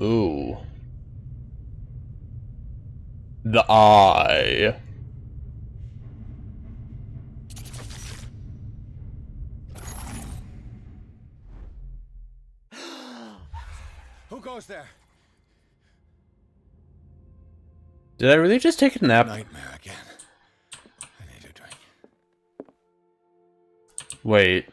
Ooh. The eye. Who goes there? Did I really just take a nap? Nightmare again. I need a drink. Wait.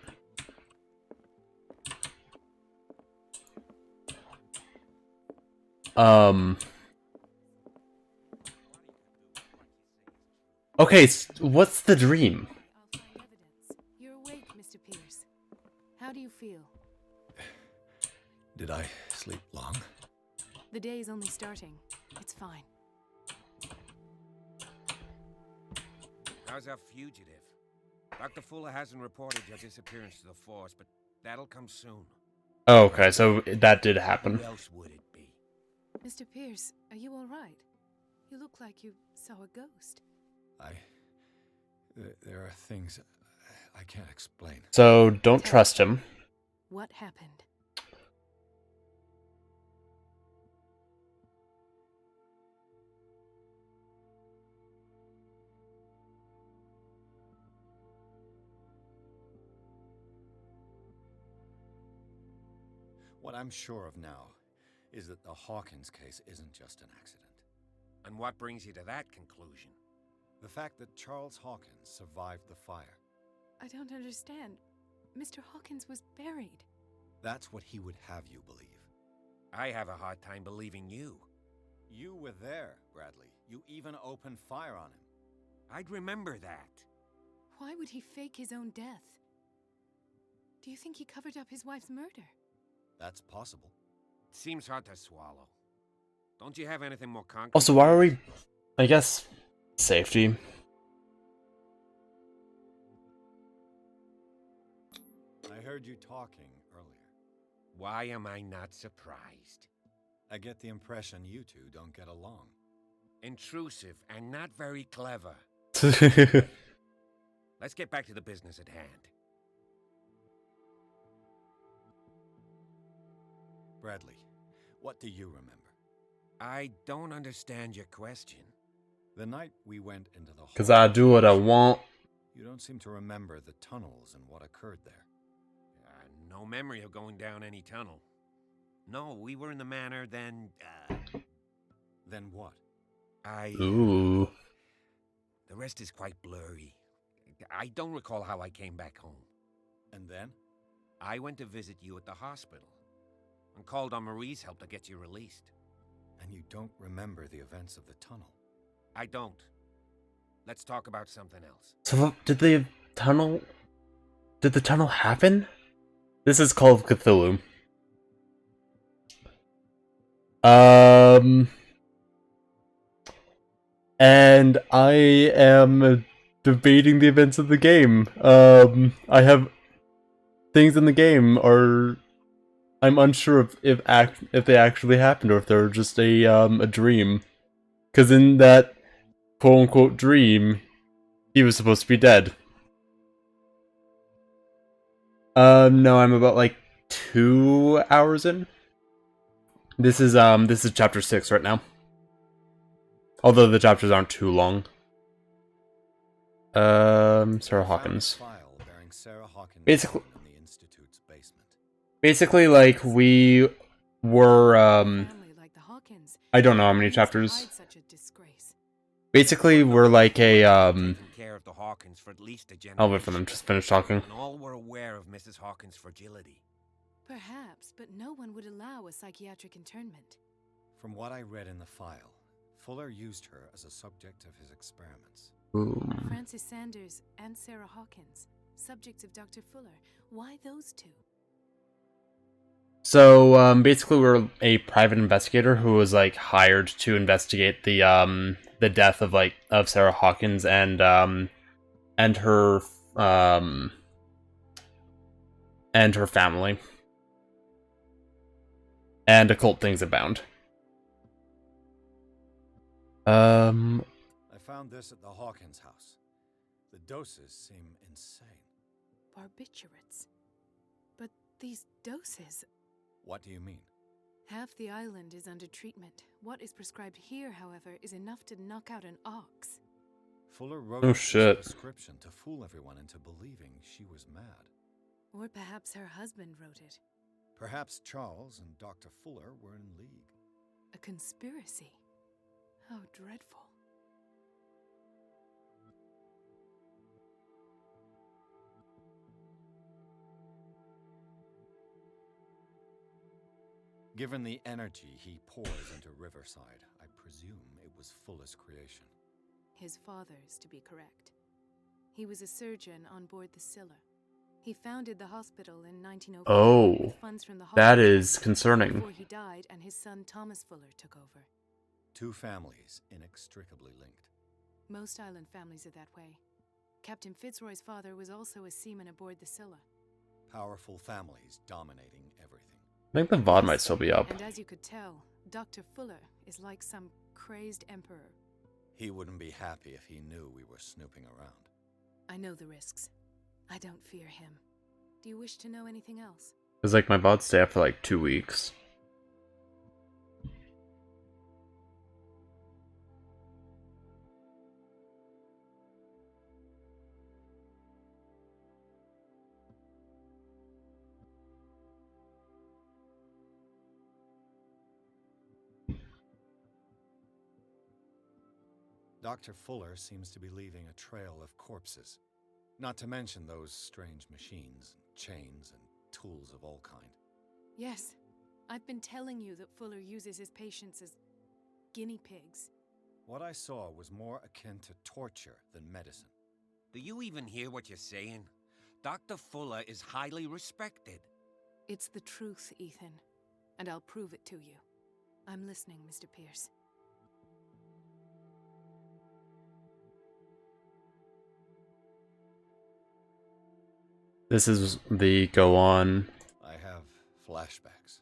Okay, what's the dream? I'll find evidence. You're awake, Mr. Pierce. How do you feel? Did I sleep long? The day is only starting. It's fine. How's our fugitive? Dr. Fuller hasn't reported your disappearance to the force, but that'll come soon. Oh, okay, so that did happen. Who else would it be? Mr. Pierce, are you all right? You look like you saw a ghost. There are things I can't explain. So, don't trust him. What happened? What I'm sure of now is that the Hawkins case isn't just an accident. And what brings you to that conclusion? The fact that Charles Hawkins survived the fire. I don't understand. Mr. Hawkins was buried. That's what he would have you believe. I have a hard time believing you. You were there, Bradley. You even opened fire on him. I'd remember that. Why would he fake his own death? Do you think he covered up his wife's murder? That's possible. Seems hard to swallow. Don't you have anything more concrete? Also, why are we... I guess... safety. I heard you talking earlier. Why am I not surprised? I get the impression you two don't get along. Intrusive and not very clever. Let's get back to the business at hand. Bradley, what do you remember? I don't understand your question. The night we went into the Because I do what I want. You don't seem to remember the tunnels and what occurred there. No memory of going down any tunnel. No, we were in the manor, then, Then what? Ooh. The rest is quite blurry. I don't recall how I came back home. And then? I went to visit you at the hospital and called on Marie's help to get you released. And you don't remember the events of the tunnel? I don't. Let's talk about something else. So, did the tunnel happen? This is Call of Cthulhu. And I am debating the events of the game. I have things in the game are... I'm unsure if they actually happened or if they're just a dream. Because in that quote-unquote dream, he was supposed to be dead. No, I'm about like 2 hours in. This is chapter 6 right now. Although the chapters aren't too long. Sarah Hawkins. Basically, In the Institute's basement. basically, like, we were, Family like the Hawkins. I don't know how many Needs to chapters. hide such a disgrace. Basically, we're like a, Taken care of the Hawkins for at least a generation. I'll wait for them to finish talking. And all were aware of Mrs. Hawkins' fragility. Perhaps, but no one would allow a psychiatric internment. From what I read in the file, Fuller used her as a subject of his experiments. Francis Sanders and Sarah Hawkins, subjects of Dr. Fuller. Why those two? So, basically, we're a private investigator who was, like, hired to investigate the death of Sarah Hawkins and her family. And occult things abound. I found this at the Hawkins house. The doses seem insane. Barbiturates. But these doses... What do you mean? Half the island is under treatment. What is prescribed here, however, is enough to knock out an ox. Fuller wrote Oh, this shit. prescription to fool everyone into believing she was mad. Or perhaps her husband wrote it. Perhaps Charles and Dr. Fuller were in league. A conspiracy. How dreadful. Given the energy he pours into Riverside, I presume it was Fuller's creation. His father's, to be correct. He was a surgeon on board the Scylla. He founded the hospital in 1904 Oh, with funds from the that Hawkins is family concerning. before he died and his son Thomas Fuller took over. Two families inextricably linked. Most island families are that way. Captain Fitzroy's father was also a seaman aboard the Scylla. Powerful families dominating everything. I think the VOD might still be up. And as you could tell, Dr. Fuller is like some crazed emperor. He wouldn't be happy if he knew we were snooping around. I know the risks. I don't fear him. Do you wish to know anything else? It's like my VODs stay up for like 2 weeks. Dr. Fuller seems to be leaving a trail of corpses. Not to mention those strange machines, chains, and tools of all kind. Yes. I've been telling you that Fuller uses his patients as guinea pigs. What I saw was more akin to torture than medicine. Do you even hear what you're saying? Dr. Fuller is highly respected. It's the truth, Ethan. And I'll prove it to you. I'm listening, Mr. Pierce. This is the go on. I have flashbacks.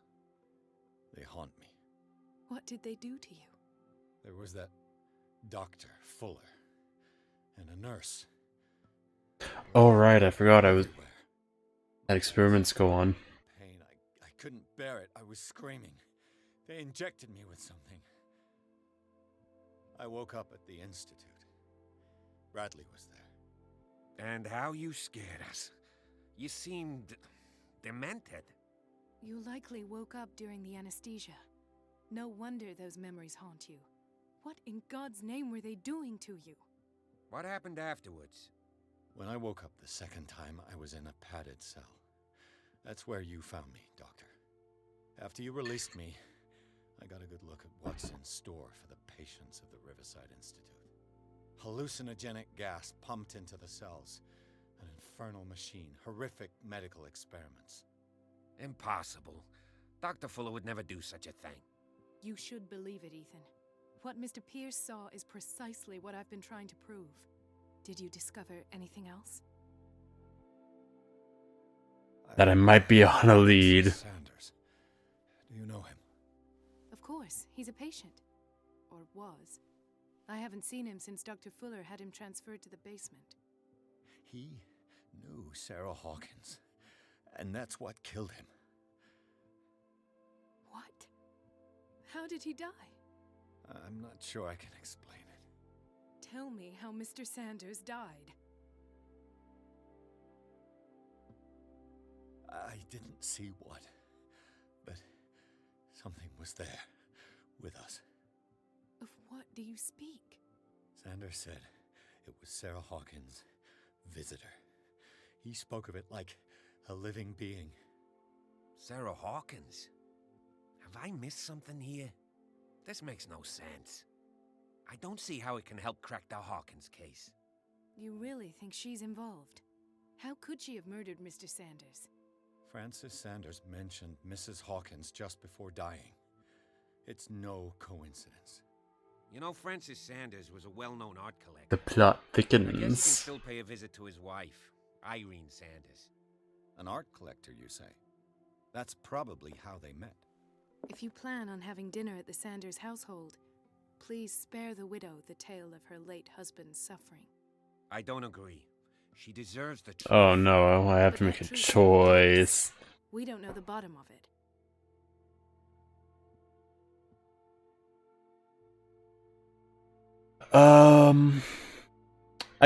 They haunt me. What did they do to you? There was that Dr. Fuller and a nurse. Oh right, I forgot I was Everywhere. had experiments go on. Pain. I couldn't bear it. I was screaming. They injected me with something. I woke up at the institute. Bradley was there. And how you scared us. You seemed demented. You likely woke up during the anesthesia. No wonder those memories haunt you. What in God's name were they doing to you? What happened afterwards? When I woke up the second time, I was in a padded cell. That's where you found me, Doctor. After you released me, I got a good look at what's in store for the patients of the Riverside Institute. Hallucinogenic gas pumped into the cells. An infernal machine. Horrific medical experiments. Impossible. Dr. Fuller would never do such a thing. You should believe it, Ethan. What Mr. Pierce saw is precisely what I've been trying to prove. Did you discover anything else? That I might be on a lead. Sanders. Do you know him? Of course, he's a patient. Or was. I haven't seen him since Dr. Fuller had him transferred to the basement. He knew Sarah Hawkins. And that's what killed him. What? How did he die? I'm not sure I can explain it. Tell me how Mr. Sanders died. I didn't see what, but something was there with us. Of what do you speak? Sanders said it was Sarah Hawkins' visitor. He spoke of it like a living being. Sarah Hawkins? Have I missed something here? This makes no sense. I don't see how it can help crack the Hawkins case. You really think she's involved? How could she have murdered Mr. Sanders? Francis Sanders mentioned Mrs. Hawkins just before dying. It's no coincidence. You know, Francis Sanders was a well-known art collector. The plot I guess you can thickens. still pay a visit to his wife, Irene Sanders. An art collector, you say? That's probably how they met. If you plan on having dinner at the Sanders household, please spare the widow the tale of her late husband's suffering. I don't agree. She deserves the truth. Oh no, I have to But make that a truth is choice. We don't know the bottom of it. I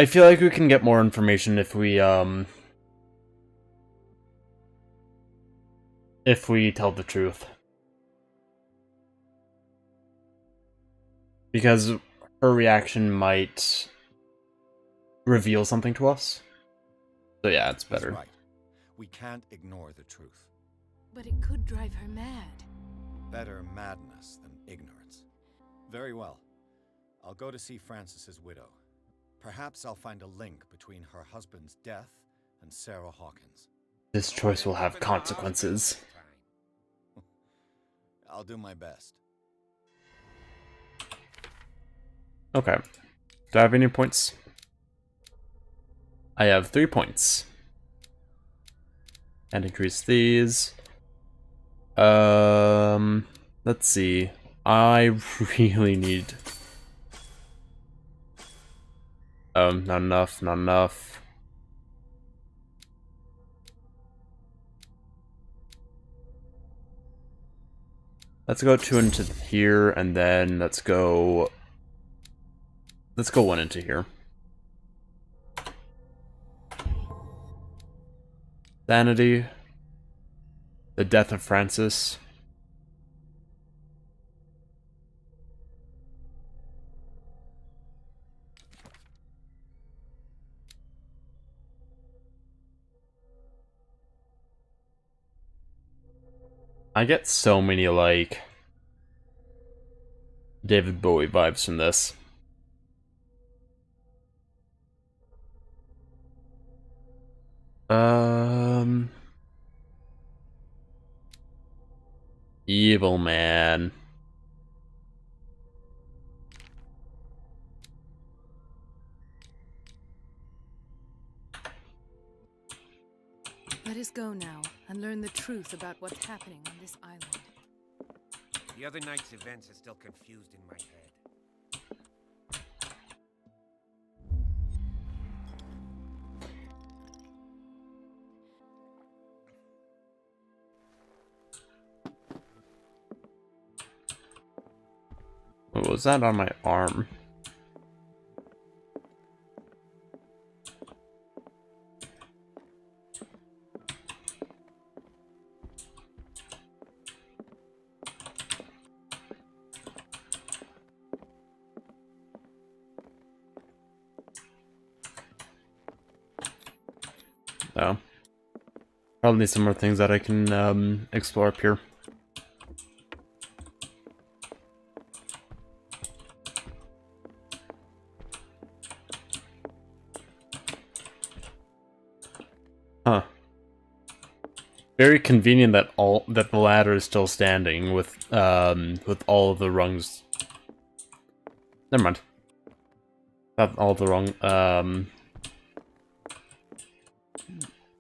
feel like we can get more information if we tell the truth. Because her reaction might reveal something to us. So yeah, it's He's better. right. We can't ignore the truth. But it could drive her mad. Better madness than ignorance. Very well. I'll go to see Francis's widow. Perhaps I'll find a link between her husband's death and Sarah Hawkins. This choice will have consequences. I'll do my best. Okay. Do I have any points? I have 3 points. And increase these. Let's see. I really need... not enough, not enough. Let's go 2 into here, and then let's go 1 into here. Sanity. The death of Francis. I get so many, like, David Bowie vibes from this. Evil man. Let us go now and learn the truth about what's happening on this island. The other night's events are still confused in my head. What was that on my arm? No. Probably need some more things that I can explore up here. Huh. Very convenient that the ladder is still standing with all of the rungs. Never mind. Not all the wrong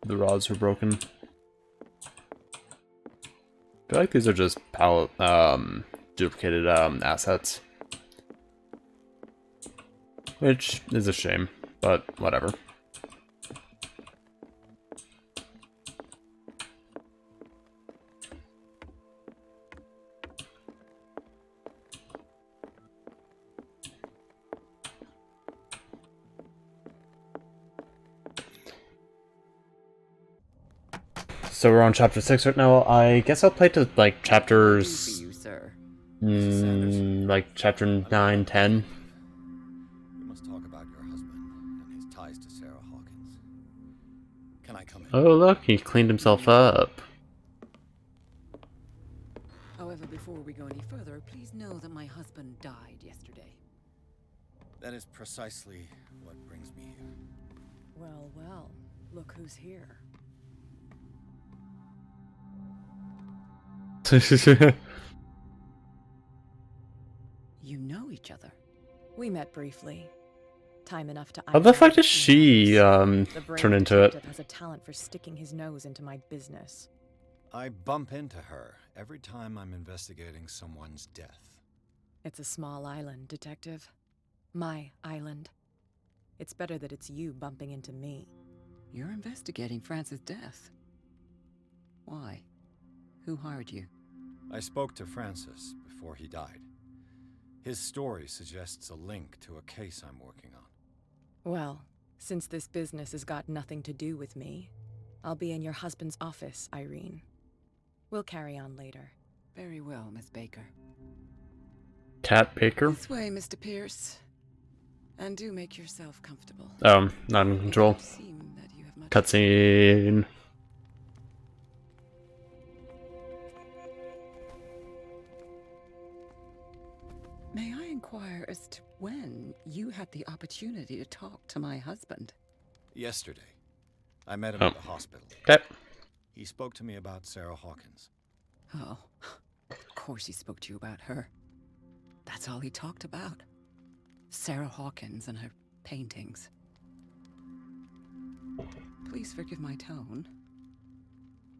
the rods were broken. I feel like these are just duplicated assets. Which is a shame, but whatever. So we're on chapter 6 right now. I guess I'll play to like chapters For you, sir. like chapter 9, 10. We must talk about your husband and his ties to Sarah Hawkins. Can I come in? Oh look, he cleaned himself up. However, before we go any further, please know that my husband died yesterday. That is precisely what brings me here. Well, well, look who's here. You know each other. We met briefly. Time enough to... How the fuck did she turn into it? Has a talent for sticking his nose into my business. I bump into her every time I'm investigating someone's death. It's a small island, Detective. My island. It's better that it's you bumping into me. You're investigating Francis' death. Why? Who hired you? I spoke to Francis before he died. His story suggests a link to a case I'm working on. Well, since this business has got nothing to do with me, I'll be in your husband's office, Irene. We'll carry on later. Very well, Miss Baker. Cat Baker? This way, Mr. Pierce. And do make yourself comfortable. Not in It control. would seem that you have much- Cutscene. May I inquire as to when you had the opportunity to talk to my husband? Yesterday, I met him Oh. at the hospital. Okay. He spoke to me about Sarah Hawkins. Oh, of course he spoke to you about her. That's all he talked about. Sarah Hawkins and her paintings. Please forgive my tone.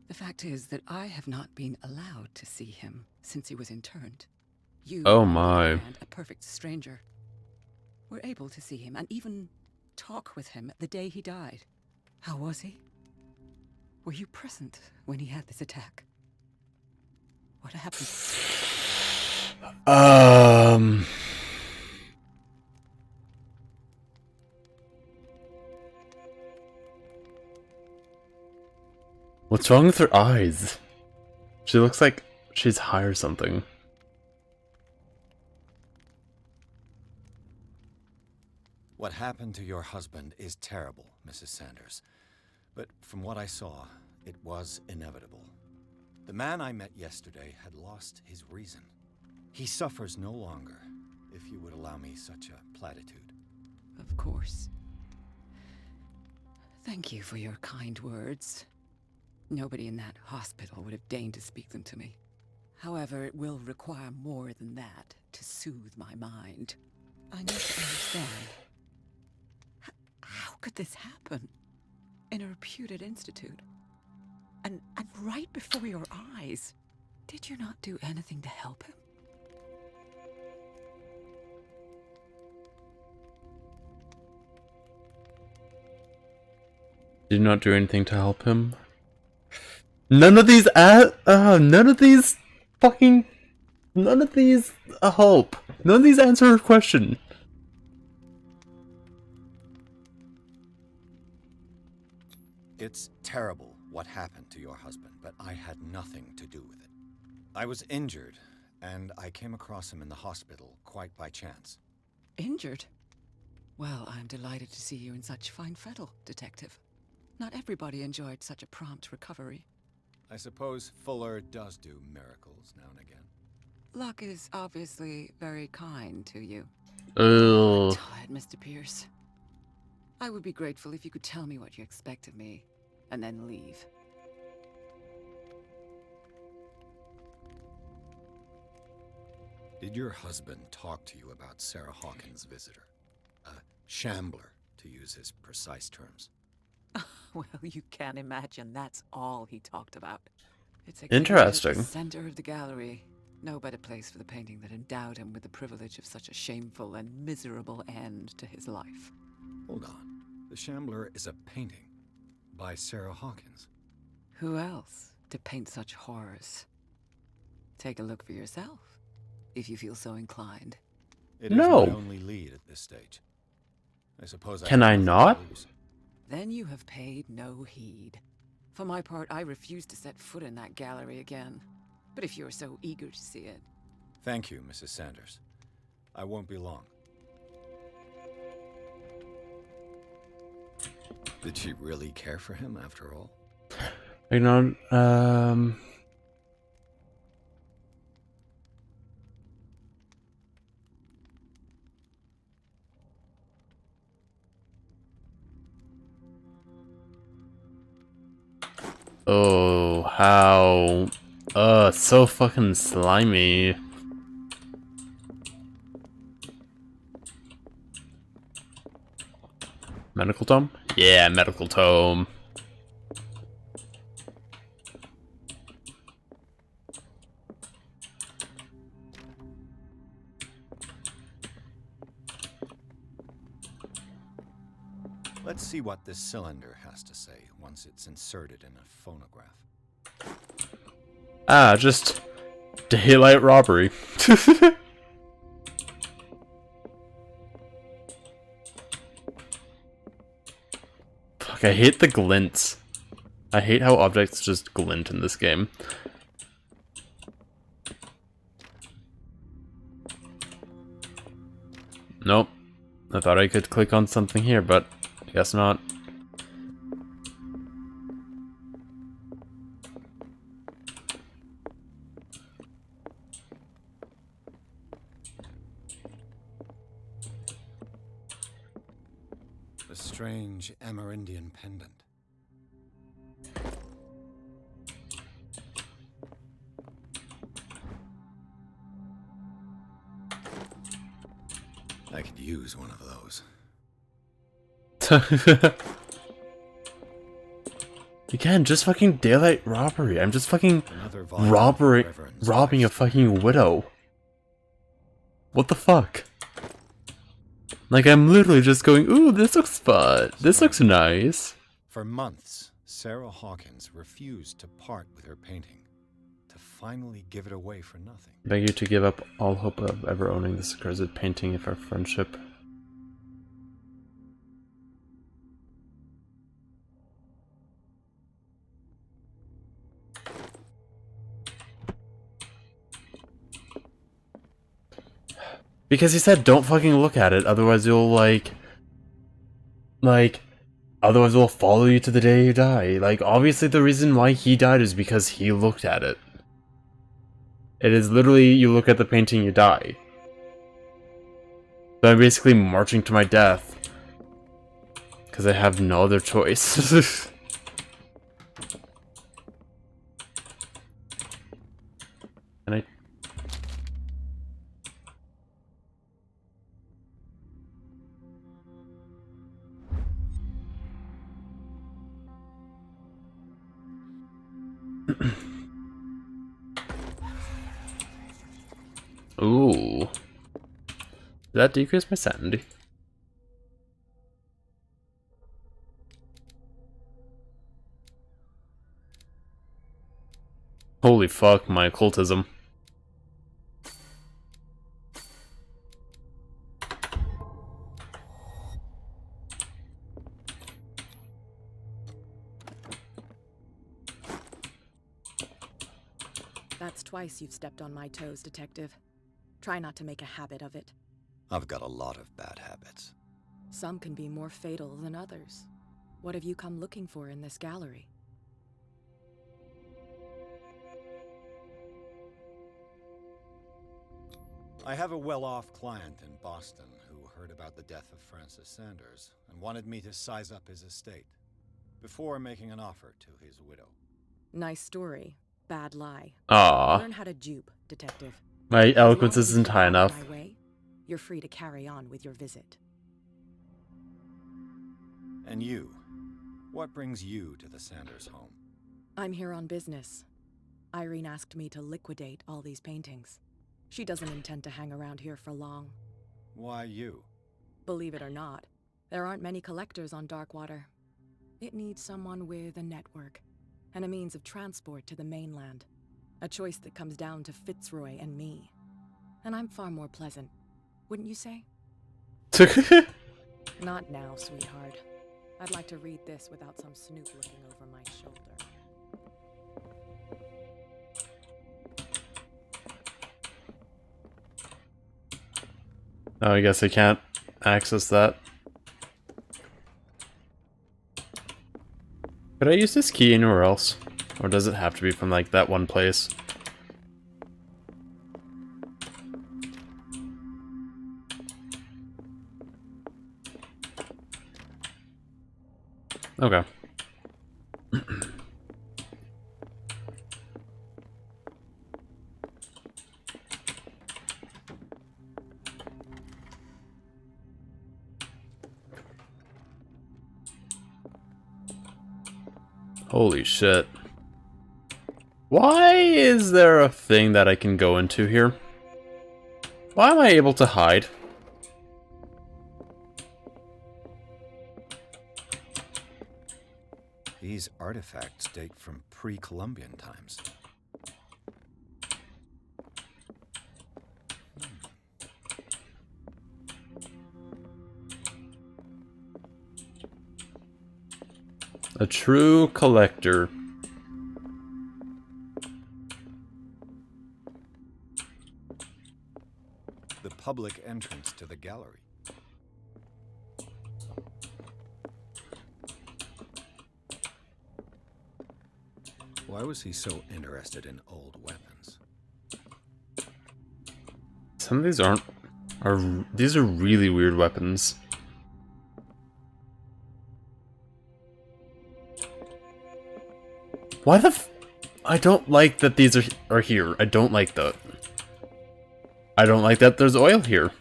The fact is that I have not been allowed to see him since he was interned. You, Oh on the my. other hand, a perfect stranger, were able to see him and even talk with him the day he died. How was he? Were you present when he had this attack? What happened? What's wrong with her eyes? She looks like she's high or something. What happened to your husband is terrible, Mrs. Sanders. But from what I saw, it was inevitable. The man I met yesterday had lost his reason. He suffers no longer, if you would allow me such a platitude. Of course. Thank you for your kind words. Nobody in that hospital would have deigned to speak them to me. However, it will require more than that to soothe my mind. I need to understand. How could this happen? In a reputed institute? And right before your eyes? Did you not do anything to help him? Did not do anything to help him. None of these help. None of these answer her question. It's terrible what happened to your husband, but I had nothing to do with it. I was injured, and I came across him in the hospital quite by chance. Injured? Well, I'm delighted to see you in such fine fettle, Detective. Not everybody enjoyed such a prompt recovery. I suppose Fuller does do miracles now and again. Luck is obviously very kind to you. Ugh. I'm tired, Mr. Pierce. I would be grateful if you could tell me what you expect of me, and then leave. Did your husband talk to you about Sarah Hawkins' visitor? A shambler, to use his precise terms. Well, you can imagine that's all he talked about. It's Interesting. At the center of the gallery. No better place for the painting that endowed him with the privilege of such a shameful and miserable end to his life. Hold on. The Shambler is a painting by Sarah Hawkins. Who else to paint such horrors? Take a look for yourself, if you feel so inclined. It is No. my only lead at this stage. I suppose Can have I nothing to not? lose. Then you have paid no heed. For my part, I refuse to set foot in that gallery again. But if you're so eager to see it... Thank you, Mrs. Sanders. I won't be long. Did she really care for him after all? You know, oh, how... so fucking slimy. Medical tome? Yeah, medical tome. Let's see what this cylinder has to say once it's inserted in a phonograph. Ah, just daylight robbery. I hate the glints. I hate how objects just glint in this game. Nope. I thought I could click on something here, but I guess not. The strange Amerindian pendant. I could use one of those. Again, just fucking daylight robbery. I'm just fucking Another volume of Reverend's robbing a life. fucking widow. What the fuck? Like, I'm literally just going, ooh, this looks fun. This looks nice. For months, Sarah Hawkins refused to part with her painting, to finally give it away for nothing. Beg you to give up all hope of ever owning this accursed painting of our friendship. Because he said don't fucking look at it, otherwise you'll otherwise it'll follow you to the day you die. Like, obviously the reason why he died is because he looked at it. It is literally, you look at the painting, you die. So I'm basically marching to my death. Because I have no other choice. And I... Ooh. Did that decrease my sanity? Holy fuck, my occultism. That's twice you've stepped on my toes, Detective. Try not to make a habit of it. I've got a lot of bad habits. Some can be more fatal than others. What have you come looking for in this gallery? I have a well-off client in Boston who heard about the death of Francis Sanders and wanted me to size up his estate before making an offer to his widow. Nice story. Bad lie. Ah, Learn how to dupe, Detective. my As long eloquence as you isn't keep high out of enough. my way, you're free to carry on with your visit. And you? What brings you to the Sanders home? I'm here on business. Irene asked me to liquidate all these paintings. She doesn't intend to hang around here for long. Why you? Believe it or not, there aren't many collectors on Darkwater. It needs someone with a network and a means of transport to the mainland. A choice that comes down to Fitzroy and me. And I'm far more pleasant, wouldn't you say? Not now, sweetheart. I'd like to read this without some snoop looking over my shoulder. Oh, I guess I can't access that. Could I use this key anywhere else? Or does it have to be from, like, that one place? Okay. Holy shit. Why is there a thing that I can go into here? Why am I able to hide? These artifacts date from pre-Columbian times. A true collector. The public entrance to the gallery. Why was he so interested in old weapons? Some of these these are really weird weapons. Why the I don't like that these are here. I don't like that. I don't like that there's oil here.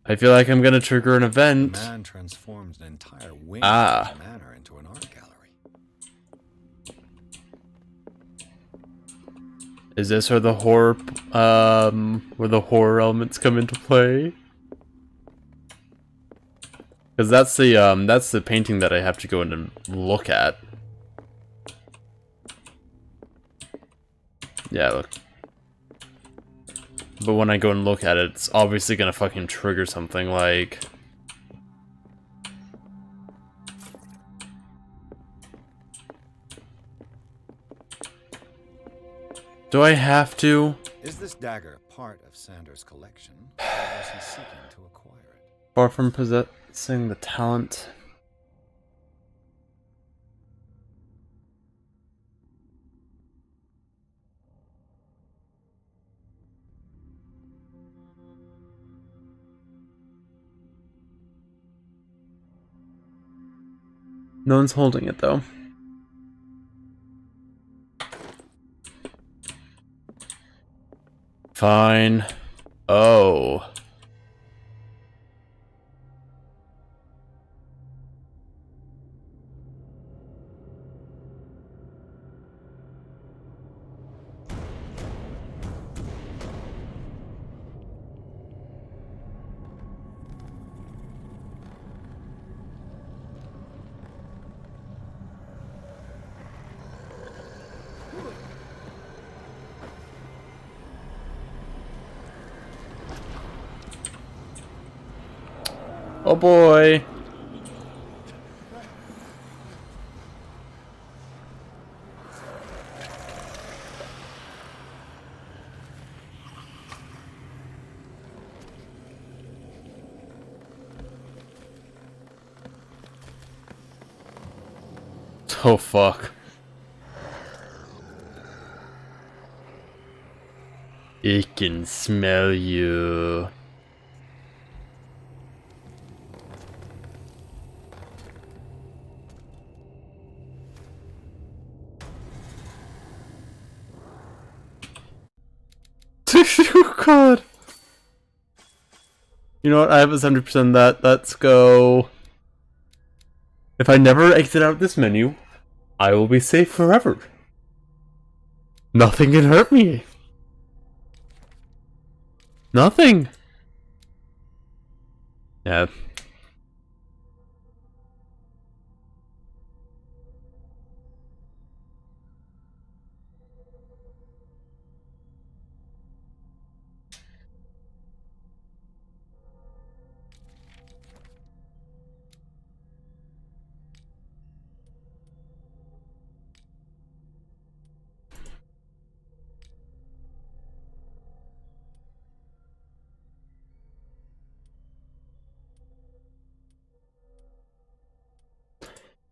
I feel like I'm gonna trigger an event. The man transforms an entire wing Ah. of the manor into an art gallery. Is this where the horror elements come into play? Because that's the painting that I have to go in and look at. Yeah, look. But when I go and look at it, it's obviously gonna fucking trigger something like... Do I have to? Is this dagger part of Sanders' collection, or was he seeking to acquire it? Far from possessing the talent. No one's holding it though. Fine. Oh. Oh boy. Oh fuck. I can smell you. Oh god. You know what? I have a 70% that. Let's go. If I never exit out this menu, I will be safe forever. Nothing can hurt me. Nothing. Yeah.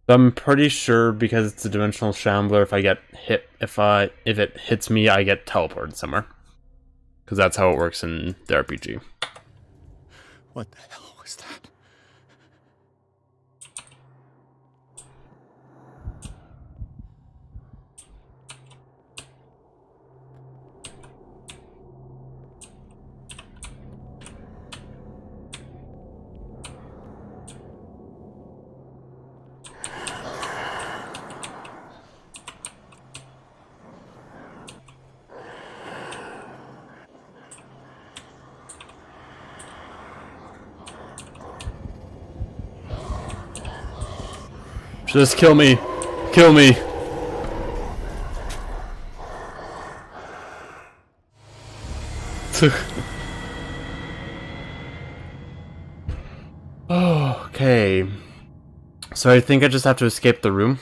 I'm pretty sure because it's a dimensional shambler, if I get hit, if it hits me, I get teleported somewhere. Because that's how it works in the RPG. What the hell was that? Just kill me. Kill me. Okay. So I think I just have to escape the room.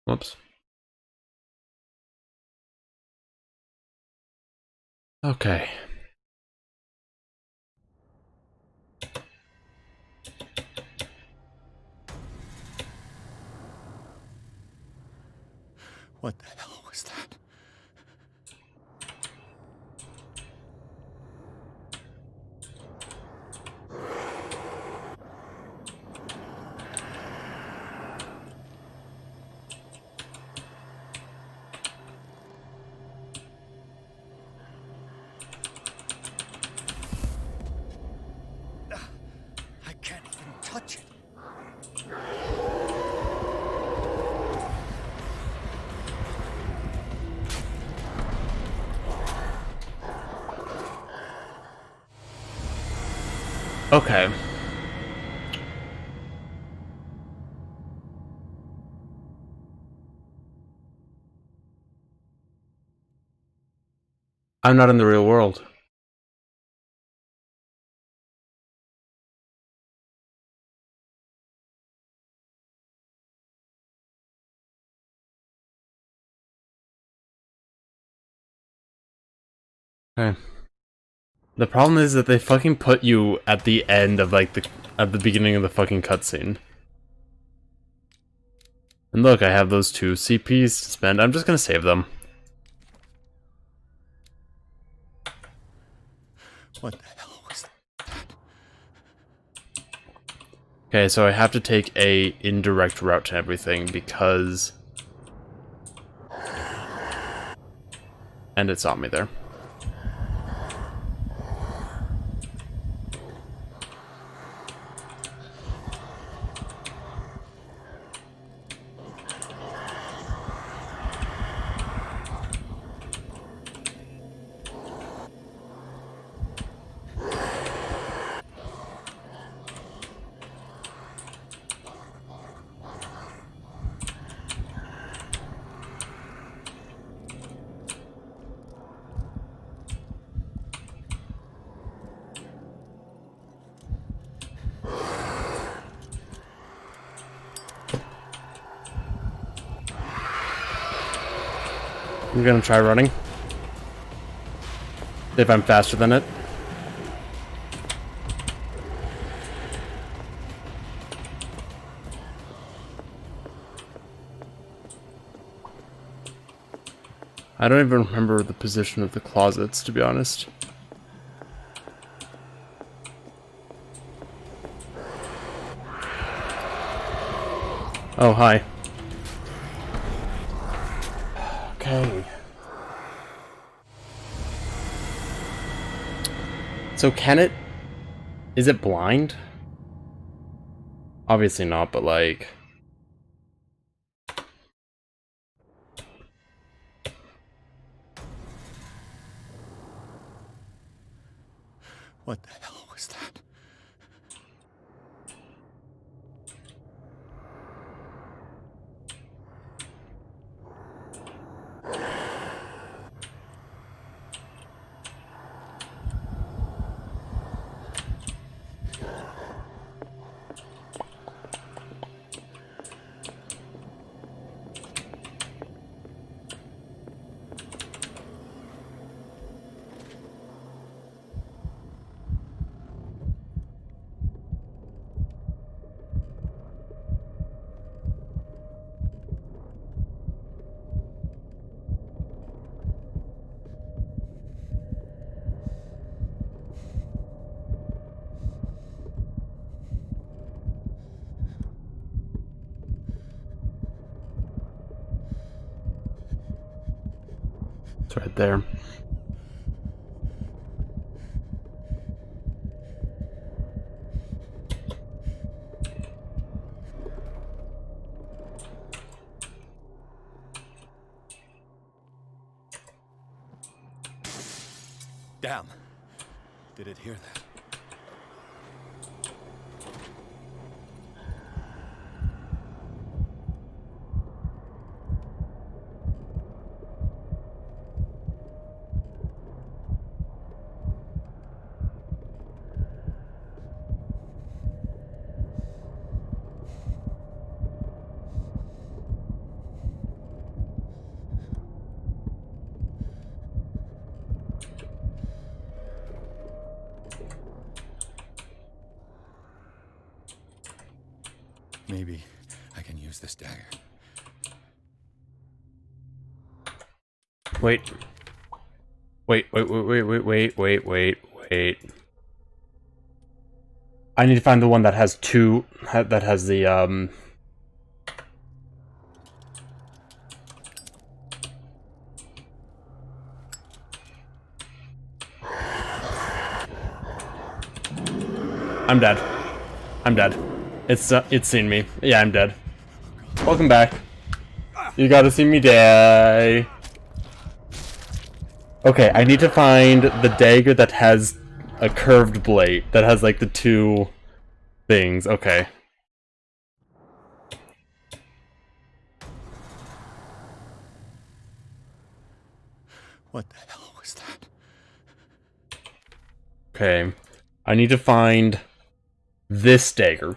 Whoops. Okay. What the hell was that? I can't even touch it. Okay. I'm not in the real world. Okay. The problem is that they fucking put you at the end of like at the beginning of the fucking cutscene. And look, I have those 2 CPs to spend. I'm just gonna save them. What the hell was that? Okay, so I have to take a indirect route to everything because... And it saw me there. I'm gonna try running. See if I'm faster than it. I don't even remember the position of the closets, to be honest. Oh, hi. Okay. So can it... Is it blind? Obviously not, but like... What the hell was that? It's right there. Damn. Did it hear that? Maybe I can use this dagger. Wait. Wait. I need to find the one that has two, that has the, I'm dead. I'm dead. It's seen me. Yeah, I'm dead. Welcome back. You gotta see me die. Okay, I need to find the dagger that has a curved blade, that has like the two things. Okay. What the hell was that? Okay. I need to find this dagger.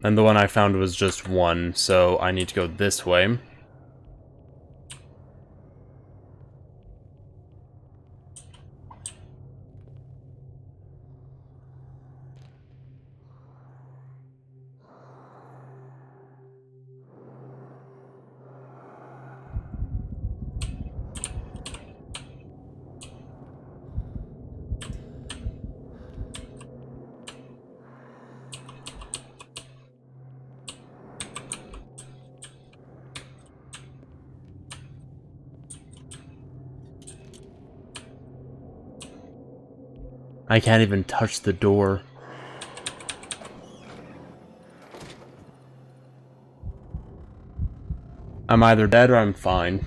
And the one I found was just one, so I need to go this way. I can't even touch the door. I'm either dead or I'm fine.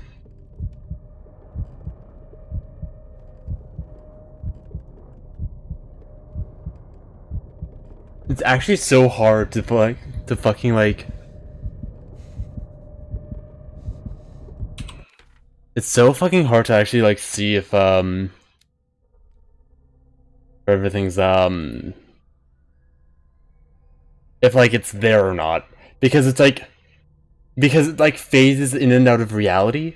It's actually so hard to fucking like. It's so fucking hard to actually like see if everything's if like it's there or not, because it's like, because it like phases in and out of reality,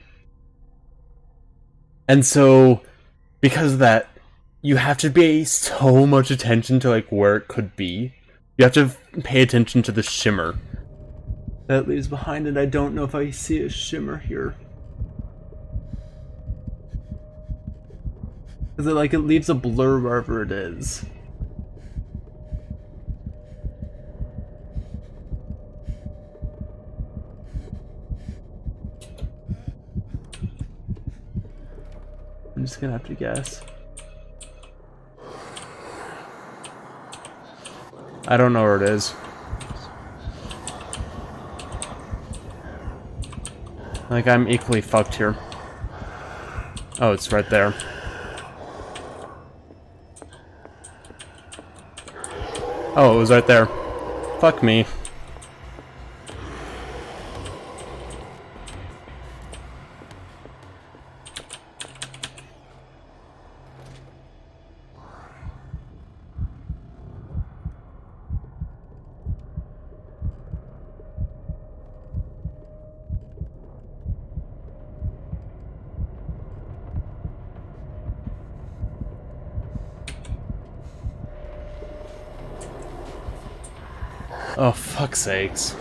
and so because of that, you have to pay so much attention to like where it could be. You have to pay attention to the shimmer that it leaves behind, and I don't know if I see a shimmer here. Because it leaves a blur wherever it is. I'm just gonna have to guess. I don't know where it is. Like, I'm equally fucked here. Oh, it's right there. Oh, it was right there. Fuck me. Oh, fuck's sakes.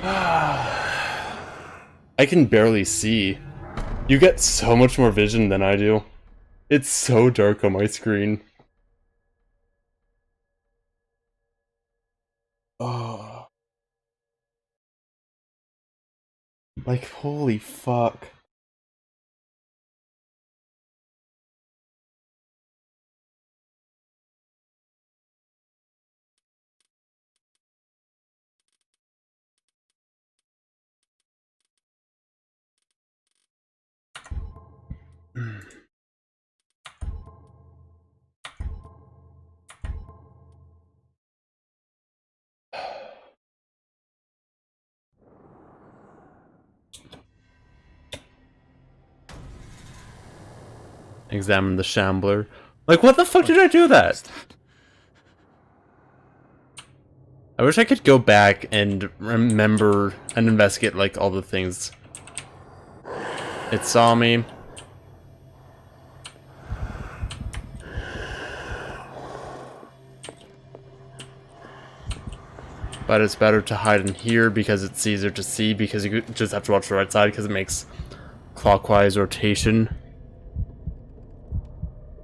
I can barely see. You get so much more vision than I do. It's so dark on my screen. Oh. Like, holy fuck. Examine the Shambler. Like, what the fuck did I do that? I wish I could go back and remember and investigate, like, all the things. It saw me. But it's better to hide in here because it's easier to see, because you just have to watch the right side because it makes clockwise rotation.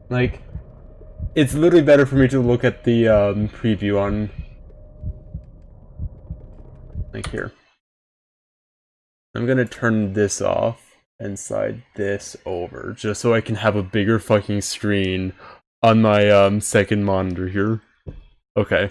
Like, it's literally better for me to look at the preview on, like, here. I'm gonna turn this off and slide this over just so I can have a bigger fucking screen on my second monitor here. Okay.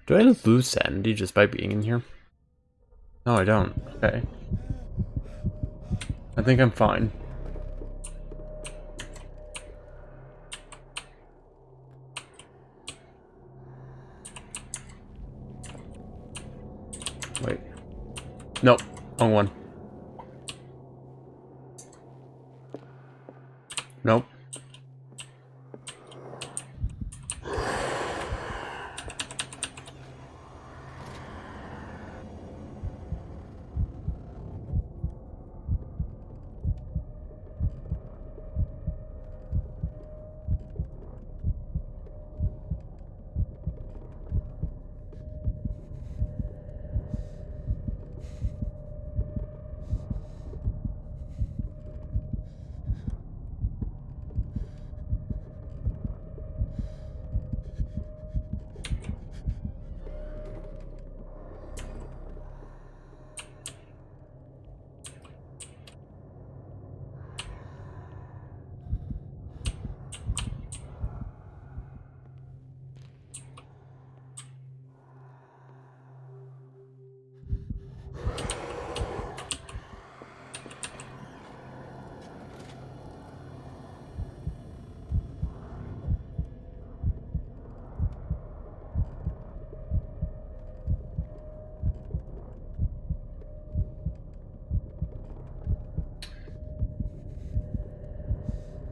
Do I lose sanity just by being in here? No, I don't. Okay. I think I'm fine. Wait. Nope. Wrong one. Nope.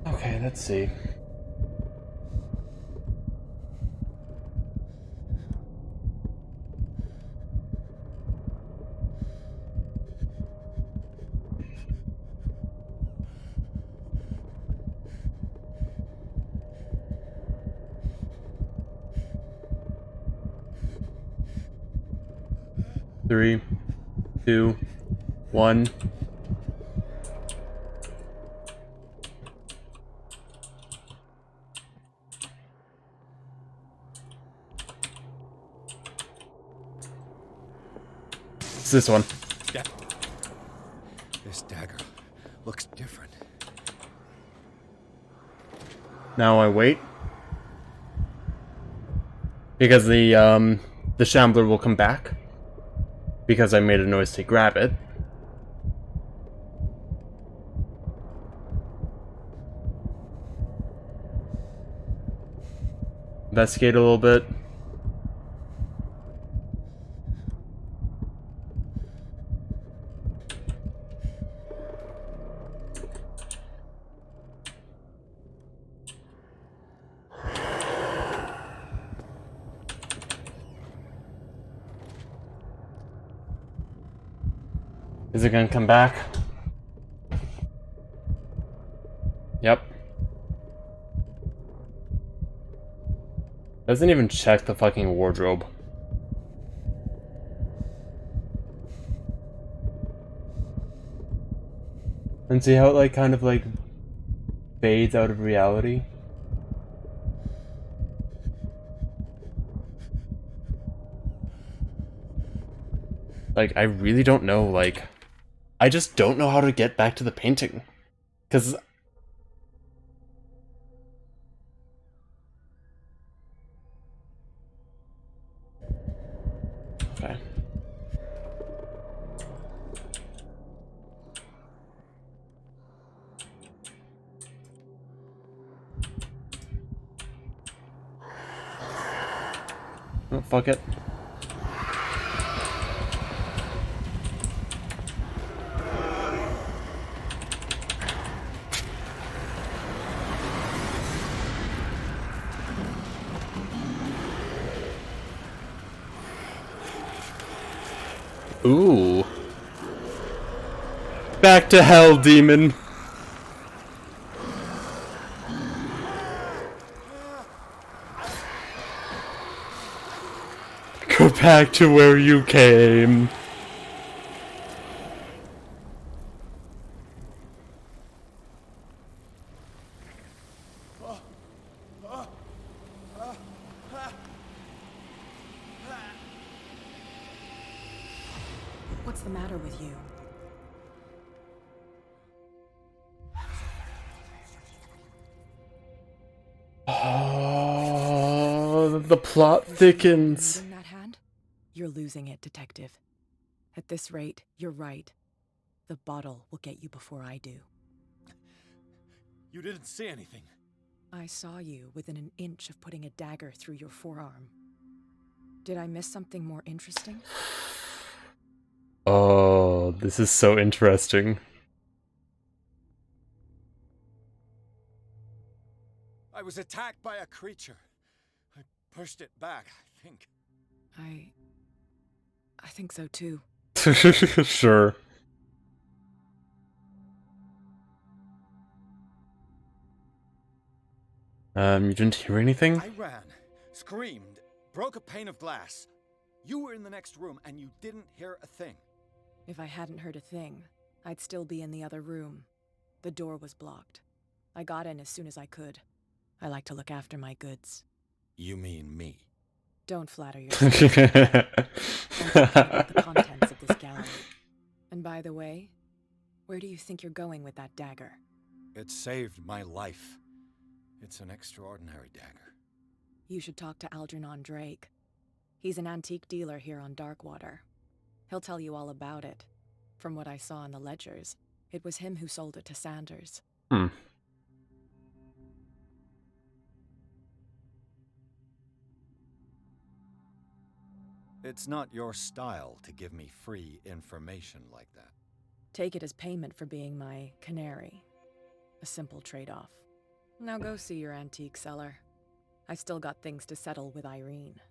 Okay, let's see. Three, two, one. It's this one. Yeah. This dagger looks different. Now I wait. Because the Shambler will come back. Because I made a noise to grab it. Investigate a little bit. Is it gonna come back? Yep. Doesn't even check the fucking wardrobe. And see how it like kind of like fades out of reality? Like, I really don't know, like, I just don't know how to get back to the painting. Because... Okay. Oh, fuck it. Ooh. Back to hell, demon. Go back to where you came. What's the matter with you? Oh, the plot thickens. Reading that hand? You're losing it, Detective. At this rate, you're right. The bottle will get you before I do. You didn't see anything. I saw you within an inch of putting a dagger through your forearm. Did I miss something more interesting? Oh, this is so interesting. I was attacked by a creature. I pushed it back, I think. I think so too. Sure. You didn't hear anything? I ran, screamed, broke a pane of glass. You were in the next room and you didn't hear a thing. If I hadn't heard a thing, I'd still be in the other room. The door was blocked. I got in as soon as I could. I like to look after my goods. You mean me? Don't flatter yourself. I'm talking about the contents of this gallery. And by the way, where do you think you're going with that dagger? It saved my life. It's an extraordinary dagger. You should talk to Algernon Drake. He's an antique dealer here on Darkwater. He'll tell you all about it. From what I saw in the ledgers, it was him who sold it to Sanders. Hmm. It's not your style to give me free information like that. Take it as payment for being my canary. A simple trade-off. Now go see your antique seller. I still got things to settle with Irene.